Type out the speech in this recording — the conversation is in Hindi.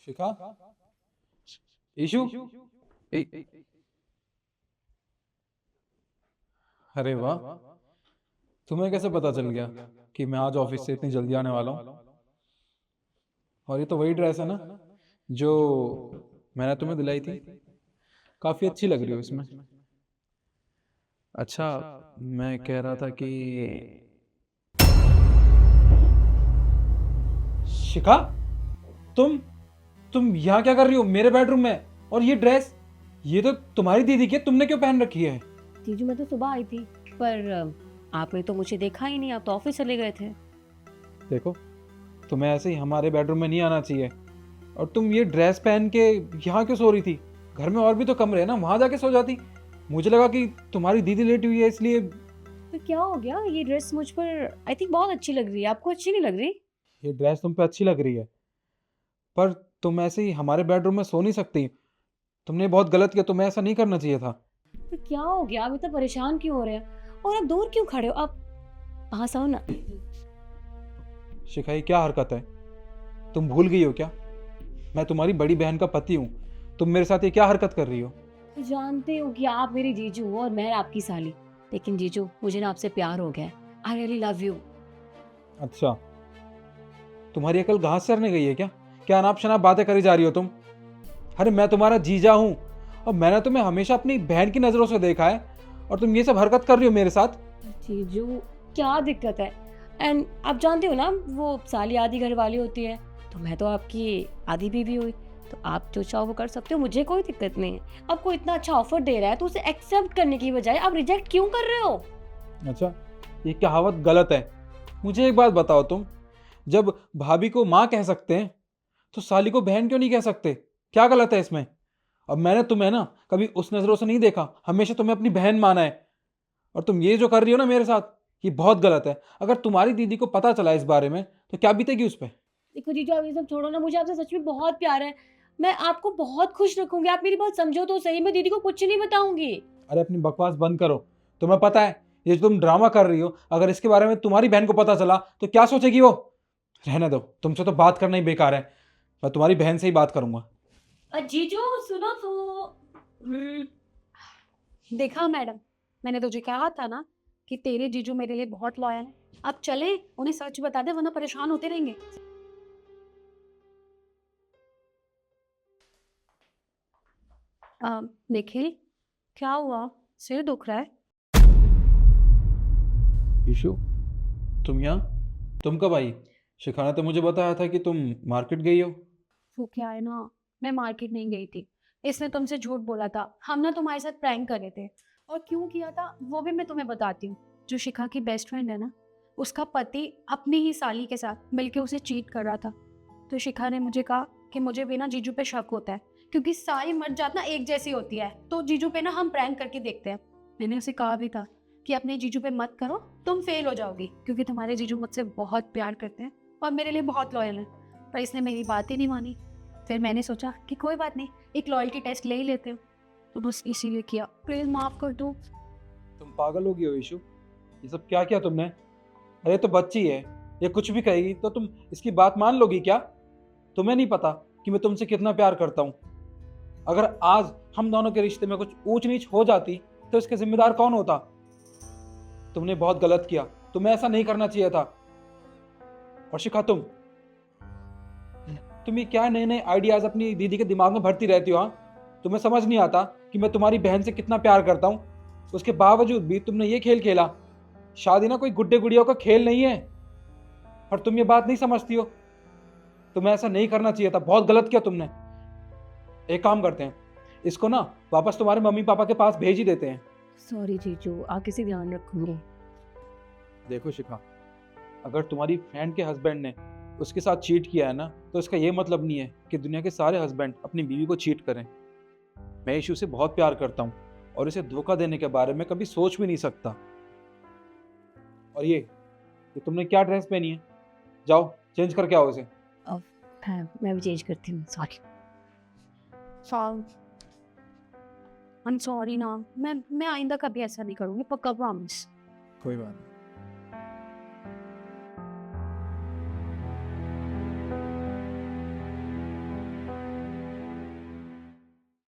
शिखा, ईशु, अरे वाह, तुम्हें कैसे पता चल गया कि मैं आज ऑफिस से इतनी जल्दी आने वाला हूँ? और ये तो वही ड्रेस है ना जो मैंने तुम्हें दिलाई थी। काफी अच्छी लग रही हो इसमें। अच्छा, मैं कह रहा था कि शिखा, तुम तुम यहाँ क्या कर रही हो मेरे बेडरूम में? और ये ड्रेस, ये तो तुम्हारी दीदी की है, तुमने क्यों पहन रखी है? जीजू मैं तो सुबह आई थी, पर आपने तो मुझे देखा ही नहीं। आप तो ऑफिस चले गए थे। देखो, तुम्हें ऐसे ही हमारे बेडरूम में नहीं आना चाहिए। और तुम ये ड्रेस पहन के यहाँ क्यों सो रही थी? घर में और भी तो कमरे हैं ना, वहां जाके सो जाती। मुझे लगा कि तुम्हारी दीदी लेटी हुई है इसलिए। तो क्या हो गया? ये ड्रेस मुझ पर आई थिंक बहुत अच्छी लग रही है। आपको अच्छी नहीं लग रही? ये ड्रेस तुम पे अच्छी लग रही है, पर तुम ऐसे ही हमारे बेडरूम में सो नहीं सकती। तुमने बहुत गलत किया, तुम्हें ऐसा नहीं करना चाहिए था। तो क्या हो गया? आप इतना परेशान क्यों हो रहे हैं? और आप दूर क्यों खड़े हो? आप पास आओ ना। शिखाई, क्या हरकत है? तुम भूल गई हो क्या? मैं तुम्हारी बड़ी बहन का पति हूँ। तुम मेरे साथ ये क्या हरकत कर रही हो? जानते हो कि आप मेरी जीजू हो और मैं आपकी साली। लेकिन जीजू, मुझे ना आपसे प्यार हो गया है। I really love you. अच्छा, तुम्हारी अकल घास चरने गई है क्या? क्या अनाप शनाप बातें करी जा रही हो तुम? अरे मैं तुम्हारा जीजा हूँ, और मैंने तुम्हें हमेशा अपनी बहन की नजरों से देखा है, और तुम ये सब हरकत कर रही हो मेरे साथ। जीजू, क्या दिक्कत है? एंड आप जानते हो ना, वो साली आधी घर वाली होती है, तो मैं तो आपकी आधी बीवी हुई। तो आप जो चाहो वो कर सकते हो, मुझे कोई दिक्कत नहीं है। आपको इतना अच्छा ऑफर दे रहा है तो उसे एक्सेप्ट करने की बजाय आप रिजेक्ट क्यों कर रहे हो? अच्छा, ये कहावत गलत है। मुझे एक बात बताओ तुम, जब भाभी को माँ कह सकते हैं तो साली को बहन क्यों नहीं कह सकते? क्या गलत है इसमें? अब मैंने तुम्हें ना कभी उस नजरों से नहीं देखा, हमेशा तुम्हें अपनी बहन माना है। और तुम ये जो कर रही हो ना मेरे साथ, ये बहुत गलत है। अगर तुम्हारी दीदी को पता चला इस बारे में तो क्या बीतेगी उस पर? देखो जीजू, आप ये सब छोड़ो ना। मुझे आपसे सच में बहुत प्यार है। मैं आपको बहुत खुश रखूंगी। आप मेरी बात समझो तो सही। मैं दीदी को कुछ नहीं बताऊंगी। अरे अपनी बकवास बंद करो। तुम्हें पता है ये जो तुम ड्रामा कर रही हो, अगर इसके बारे में तुम्हारी बहन को पता चला तो क्या सोचेगी वो? रहने दो, तुमसे तो बात करना ही बेकार है। मैं तुम्हारी बहन से ही बात करूंगा। जीजू सुनो तो। देखा मैडम, मैंने तुझे कहा था ना कि तेरे जीजू मेरे लिए बहुत लॉयल है। अब चले उन्हें सच बता दे, वरना परेशान होते रहेंगे। निखिल, क्या हुआ? सिर दुख रहा है? ईशु, तुम यहाँ? तुम कब आई? शिखा ने तो मुझे बताया था कि तुम मार्केट गई हो। वो क्या है ना, मैं मार्केट नहीं गई थी। इसने तुमसे झूठ बोला था। हम ना तुम्हारे साथ प्रैंक कर रहे थे। और क्यों किया था वो भी मैं तुम्हें बताती हूँ। जो शिखा की बेस्ट फ्रेंड है ना, उसका पति अपनी ही साली के साथ मिलके उसे चीट कर रहा था। तो शिखा ने मुझे कहा कि मुझे भी ना जीजू पे शक होता है, क्योंकि सारी मर्द जात ना एक जैसी होती है। तो जीजू पे ना हम प्रैंक करके देखते हैं। मैंने उसे कहा भी था कि अपने जीजू पे मत करो, तुम फेल हो जाओगी, क्योंकि तुम्हारे जीजू मुझसे बहुत प्यार करते हैं और मेरे लिए बहुत लॉयल है। पर इसने मेरी बात ही नहीं मानी। फिर मैंने सोचा कि कोई बात नहीं, एक लॉयल्टी टेस्ट ले ही लेते हो। तो बस इसीलिए किया। प्लीज माफ कर दो। तुम पागल हो गई हो ईशु, ये सब क्या किया तुमने? अरे तो बच्ची है, ये कुछ भी कहेगी तो तुम इसकी बात मान लोगी क्या? तुम्हें नहीं पता कि मैं तुमसे कितना प्यार करता हूँ? अगर आज हम दोनों के रिश्ते में कुछ ऊंच नीच हो जाती तो इसके जिम्मेदार कौन होता? तुमने बहुत गलत किया, तुम्हें ऐसा नहीं करना चाहिए था। और शिखा, तुम ये क्या नए नए आइडियाज अपनी दीदी के दिमाग में भरती रहती हो? हाँ, तुम्हें समझ नहीं आता कि मैं तुम्हारी बहन से कितना प्यार करता हूँ? उसके बावजूद भी तुमने ये खेल खेला। शादी ना कोई गुड्डे गुड़ियों का खेल नहीं है, और तुम ये बात नहीं समझती हो। तुम्हें ऐसा नहीं करना चाहिए था, बहुत गलत किया तुमने। एक काम करते हैं, इसको ना वापस तुम्हारे मम्मी पापा के पास भेज ही देते हैं। सॉरी जीजू, आगे से ध्यान रखूंगी। देखो शिखा, अगर तुम्हारी फ्रेंड के हस्बैंड ने उसके साथ चीट किया है ना, तो इसका ये मतलब नहीं है कि दुनिया के सारे हस्बैंड अपनी बीवी को चीट करें। मैं इशू से बहुत प्यार करता हूँ, और इसे धोखा देने के बारे में कभी सोच भी नहीं सकता। और ये तुमने क्या ड्रेस पहनी है? जाओ चेंज करके आओ इसे। अब मैं भी चेंज करती हूँ। सॉरी। आई एम सॉरी ना। मैं आइंदा कभी ऐसा नहीं करूँगी, पक्का प्रॉमिस। कोई बात नहीं।